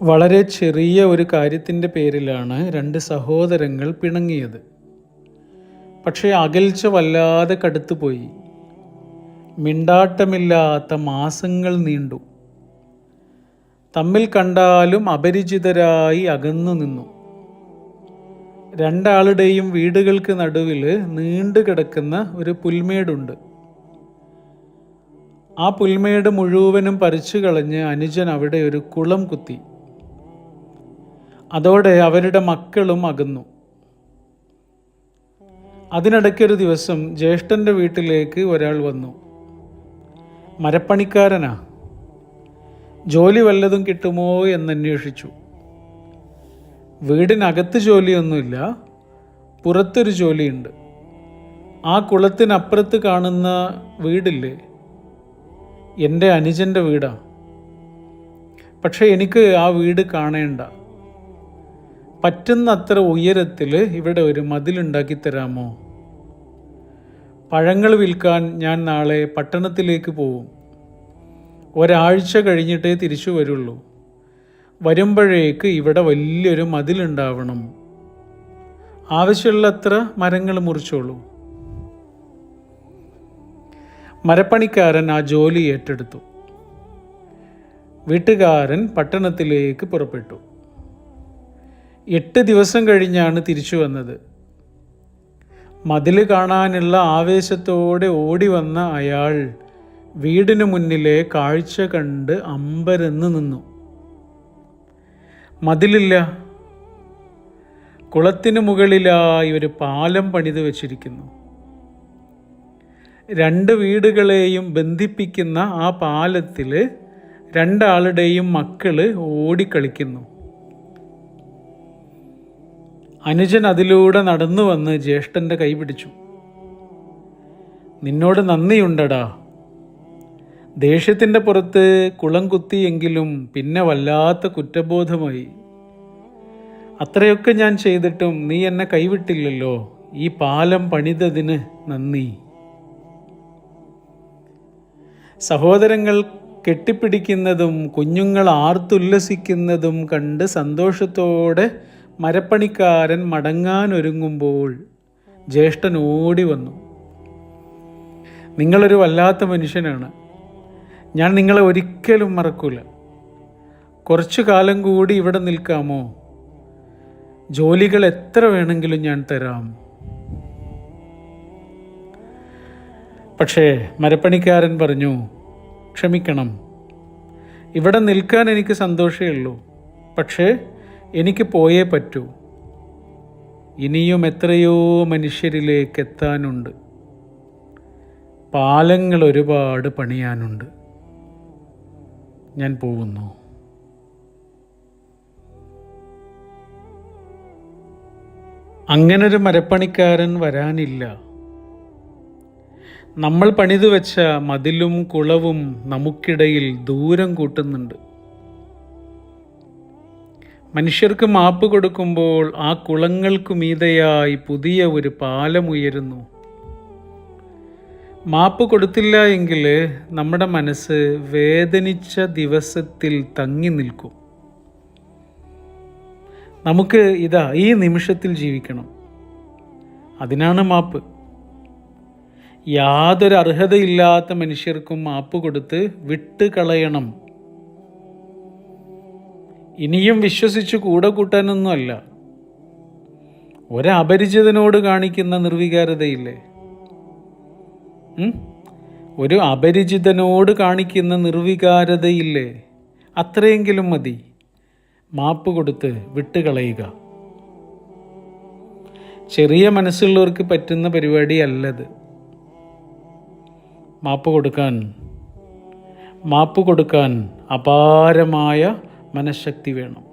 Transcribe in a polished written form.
വളരെ ചെറിയ ഒരു കാര്യത്തിൻ്റെ പേരിലാണ് രണ്ട് സഹോദരങ്ങൾ പിണങ്ങിയത്. പക്ഷേ അകൽച്ച വല്ലാതെ കടുത്തുപോയി. മിണ്ടാട്ടമില്ലാത്ത മാസങ്ങൾ നീണ്ടു. തമ്മിൽ കണ്ടാലും അപരിചിതരായി അകന്നു നിന്നു. രണ്ടാളുടെയും വീടുകൾക്ക് നടുവിൽ നീണ്ടു കിടക്കുന്ന ഒരു പുൽമേടുണ്ട്. ആ പുൽമേട് മുഴുവനും പറിച്ചു കളഞ്ഞ് അനുജൻ അവിടെ ഒരു കുളം കുത്തി. അതോടെ അവരുടെ മക്കളും അകന്നു. അതിനിടയ്ക്കൊരു ദിവസം ജ്യേഷ്ഠൻ്റെ വീട്ടിലേക്ക് ഒരാൾ വന്നു. മരപ്പണിക്കാരനാ. ജോലി വല്ലതും കിട്ടുമോ എന്നന്വേഷിച്ചു. വീടിനകത്ത് ജോലിയൊന്നുമില്ല, പുറത്തൊരു ജോലിയുണ്ട്. ആ കുളത്തിനപ്പുറത്ത് കാണുന്ന വീടില്ലേ, എൻ്റെ അനുജൻ്റെ വീടാ. പക്ഷെ എനിക്ക് ആ വീട് കാണേണ്ട. പറ്റുന്നത്ര ഉയരത്തിൽ ഇവിടെ ഒരു മതിലുണ്ടാക്കി തരാമോ? പഴങ്ങൾ വിൽക്കാൻ ഞാൻ നാളെ പട്ടണത്തിലേക്ക് പോവും. ഒരാഴ്ച കഴിഞ്ഞിട്ടേ തിരിച്ചു വരുള്ളൂ. വരുമ്പോഴേക്ക് ഇവിടെ വലിയൊരു മതിലുണ്ടാവണം. ആവശ്യമുള്ളത്ര മരങ്ങൾ മുറിച്ചോളൂ. മരപ്പണിക്കാരൻ ആ ജോലി ഏറ്റെടുത്തു. വീട്ടുകാരൻ പട്ടണത്തിലേക്ക് പുറപ്പെട്ടു. 8 ദിവസം കഴിഞ്ഞാണ് തിരിച്ചു വന്നത്. മതിൽ കാണാനുള്ള ആവേശത്തോടെ ഓടി വന്ന അയാൾ വീടിനു മുന്നിലെ കാഴ്ച കണ്ട് അമ്പരന്ന് നിന്നു. മതിലില്ല. കുളത്തിനു മുകളിലായി ഒരു പാലം പണിത് വച്ചിരിക്കുന്നു. 2 വീടുകളെയും ബന്ധിപ്പിക്കുന്ന ആ പാലത്തിൽ രണ്ടാളുടെയും മക്കള് ഓടിക്കളിക്കുന്നു. അനുജൻ അതിലൂടെ നടന്നു വന്ന് ജ്യേഷ്ഠൻ്റെ കൈ പിടിച്ചു. നിന്നോട് നന്ദിയുണ്ടടാ. ദേഷ്യത്തിൻ്റെ പുറത്ത് കുളം കുത്തിയെങ്കിലും പിന്നെ വല്ലാത്ത കുറ്റബോധമായി. അത്രയൊക്കെ ഞാൻ ചെയ്തിട്ടും നീ എന്നെ കൈവിട്ടില്ലല്ലോ. ഈ പാലം പണിതതിന് നന്ദി. സഹോദരങ്ങൾ കെട്ടിപ്പിടിക്കുന്നതും കുഞ്ഞുങ്ങൾ ആർത്തുല്ലസിക്കുന്നതും കണ്ട് സന്തോഷത്തോടെ മരപ്പണിക്കാരൻ മടങ്ങാനൊരുങ്ങുമ്പോൾ ജ്യേഷ്ഠൻ ഓടി വന്നു. നിങ്ങളൊരു വല്ലാത്ത മനുഷ്യനാണ്. ഞാൻ നിങ്ങളെ ഒരിക്കലും മറക്കൂല. കുറച്ചു കാലം കൂടി ഇവിടെ നിൽക്കാമോ? ജോലികൾ എത്ര വേണമെങ്കിലും ഞാൻ തരാം. പക്ഷേ മരപ്പണിക്കാരൻ പറഞ്ഞു, ക്ഷമിക്കണം, ഇവിടെ നിൽക്കാൻ എനിക്ക് സന്തോഷമേ ഉള്ളൂ. പക്ഷേ എനിക്ക് പോയേ പറ്റൂ. ഇനിയും എത്രയോ മനുഷ്യരിലേക്ക് എത്താനുണ്ട്. പാലങ്ങൾ ഒരുപാട് പണിയാനുണ്ട്. ഞാൻ പോകുന്നു. അങ്ങനൊരു മരപ്പണിക്കാരൻ വരാനില്ല. നമ്മൾ പണിതു വെച്ച മതിലും കുളവും നമുക്കിടയിൽ ദൂരം കൂട്ടുന്നുണ്ട്. മനുഷ്യർക്ക് മാപ്പ് കൊടുക്കുമ്പോൾ ആ കുളങ്ങൾക്കു മീതെയായി പുതിയ ഒരു പാലം ഉയരുന്നു. മാപ്പ് കൊടുത്തില്ല എങ്കിൽ നമ്മുടെ മനസ്സ് വേദനിച്ച ദിവസത്തിൽ തങ്ങി നിൽക്കും. നമുക്ക് ഈ നിമിഷത്തിൽ ജീവിക്കണം. അതിനാണ് മാപ്പ്. യാതൊരു അർഹതയില്ലാത്ത മനുഷ്യർക്കും മാപ്പ് കൊടുത്ത് വിട്ടുകളയണം. ഇനിയും വിശ്വസിച്ച് കൂടെ കൂട്ടാനൊന്നുമല്ല. ഒരപരിചിതനോട് കാണിക്കുന്ന നിർവികാരതയില്ലേ, ഒരു അപരിചിതനോട് കാണിക്കുന്ന നിർവികാരതയില്ലേ, അത്രയെങ്കിലും മതി. മാപ്പ് കൊടുത്ത് വിട്ടുകളയുക. ചെറിയ മനസ്സുള്ളവർക്ക് പറ്റുന്ന പരിപാടി അല്ലത്. മാപ്പ് കൊടുക്കാൻ അപാരമായ മനഃശക്തി വേണം.